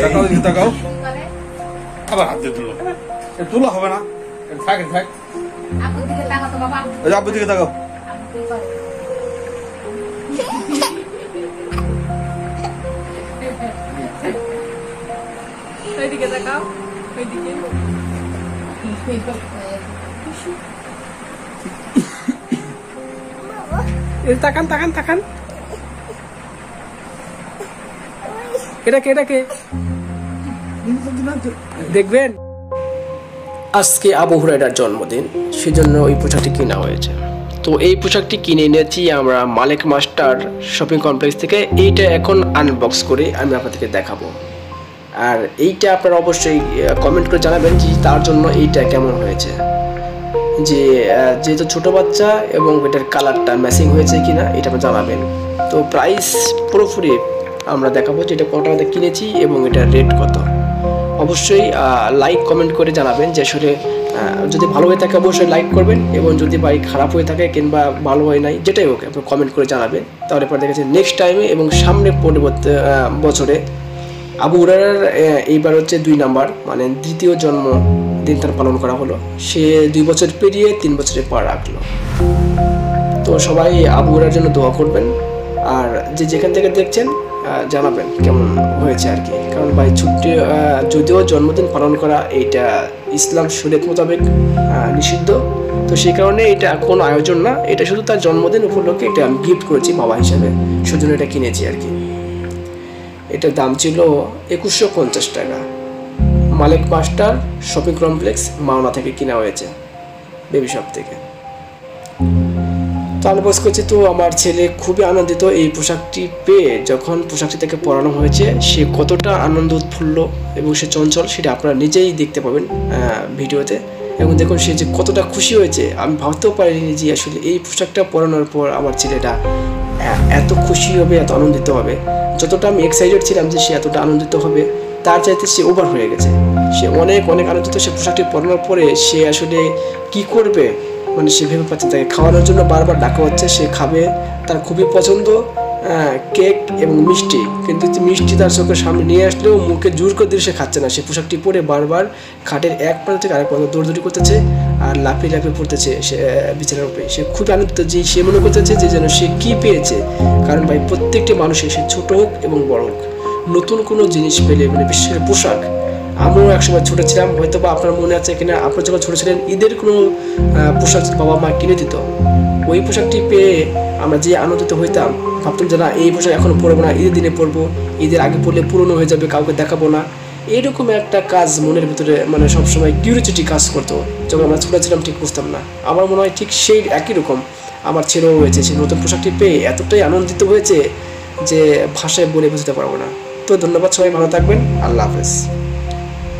তাকাও দিকে তাকাও, আবার হাত দিয়ে তুলো, তুলো হবে না, থাক থাক। আব্বুর দিকে তাকাও তো বাবা, আব্বুর দিকে তাকাও। ওইদিকে তাকাও, ওইদিকে। তাকান তাকান তাকান, এটাকে এটাকে দেখবেন। আজকে আবু হুরায়রার জন্মদিন, সেজন্য এই পোশাকটি কেনা হয়েছে। তো এই পোশাকটি কিনে এনেছি আমরা মালিক মাস্টার শপিং কমপ্লেক্স থেকে। এইটা এখন আনবক্স করে আমি আপনাদেরকে দেখাবো। আর এইটা আপনারা অবশ্যই কমেন্ট করে জানাবেন যে তার জন্য এইটা কেমন হয়েছে, যে যেহেতু ছোটো বাচ্চা এবং এটার কালারটা ম্যাচিং হয়েছে কিনা এটা আপনারা জানাবেন। তো প্রাইস পুরোপুরি আমরা দেখাবো যে এটা কত টাকাতে কিনেছি এবং এটার রেট কত। অবশ্যই লাইক কমেন্ট করে জানাবেন যে আসলে যদি ভালো হয়ে থাকে অবশ্যই লাইক করবেন, এবং যদি বাইক খারাপ হয়ে থাকে কিংবা ভালো হয় নাই যেটাই হোক আপনি কমেন্ট করে জানাবেন। তাহলে পরে দেখেছি নেক্সট টাইমে এবং সামনে পরবর্তী বছরে আবু হুরায়রার এইবার হচ্ছে 2 নাম্বার, মানে দ্বিতীয় জন্মদিন তার পালন করা হলো। সে 2 বছর পেরিয়ে 3 বছরে পা রাখলো। তো সবাই আবু হুরায়রার জন্য দোয়া করবেন, আর যে যেখান থেকে দেখছেন জানাবেন কেমন হয়েছে আর কি। কারণ ভাই ছুটি যদিও জন্মদিন পালন করা এইটা ইসলাম শরীয়ত মোতাবেক নিষিদ্ধ, তো সেই কারণে এটা কোনো আয়োজন না, এটা শুধু তার জন্মদিন উপলক্ষে এটা আমি গিফট করেছি বাবা হিসাবে, সেজন্য এটা কিনেছি আর কি। এটার দাম ছিল 2150 টাকা। মালিক মাস্টার শপিং কমপ্লেক্স মাওনা থেকে কিনা হয়েছে, বেবি শপ থেকে। তো আনবক্স করছি। তো আমার ছেলে খুবই আনন্দিত এই পোশাকটি পেয়ে। যখন পোশাকটি থেকে পরানো হয়েছে সে কতটা আনন্দ উৎফুল্ল এবং সে চঞ্চল সেটা আপনারা নিজেই দেখতে পাবেন ভিডিওতে। এবং দেখুন সে যে কতটা খুশি হয়েছে, আমি ভাবতেও পারিনি যে আসলে এই পোশাকটা পরানোর পর আমার ছেলেটা এত খুশি হবে, এত আনন্দিত হবে। যতটা আমি এক্সাইটেড ছিলাম যে সে এতটা আনন্দিত হবে, তার চাইতে সে ওভার হয়ে গেছে। সে অনেক অনেক আনন্দিত। সে পোশাকটি পরানোর পরে সে আসলে কি করবে মানে সে ভেবে পাচ্ছে। তাকে খাওয়ানোর জন্য বারবার ডাকা হচ্ছে, সে খাবে। তার খুবই পছন্দ কেক এবং মিষ্টি, কিন্তু মিষ্টি তার চোখের সামনে নিয়ে আসলেও মুখে জোর করে দিয়ে সে খাচ্ছে না। সে পোশাকটি পরে বারবার খাটের এক প্রান্ত থেকে আরেক প্রান্ত দৌড়দৌড়ি করতেছে আর লাফিয়ে লাফিয়ে পড়তেছে সে বিছানার উপরে। সে খুব আনন্দিত যে সে মনে করতেছে যে যেন সে কী পেয়েছে। কারণ ভাই প্রত্যেকটি মানুষের, সে ছোটো হোক এবং বড় হোক, নতুন কোনো জিনিস পেলে মানে বিশেষ করে পোশাক। আমরাও একসময় ছোটো ছিলাম, হয়তো বা আপনার মনে আছে কিনা, আপনার যখন ছোটো ছিলেন ঈদের কোনো পোশাক বাবা মা কিনে দিত, ওই পোশাকটি পেয়ে আমরা যে আনন্দিত হইতাম, ভাবতাম যে না এই পোশাক এখন পরবো না, ঈদের দিনে পরবো, ঈদের আগে পরলে পুরনো হয়ে যাবে, কাউকে দেখাবো না। এইরকম একটা কাজ মনের ভিতরে মানে সবসময় কিউরিওসিটি কাজ করতো। যখন আমরা ছোটো ছিলাম ঠিক বুঝতাম না। আমার মনে হয় ঠিক সেই একই রকম আমার ছেলেও হয়েছে। সে নতুন পোশাকটি পেয়ে এতটাই আনন্দিত হয়েছে যে ভাষায় বলে বুঝতে পারবো না। তো ধন্যবাদ, সবাই ভালো থাকবেন, আল্লাহ হাফেজ।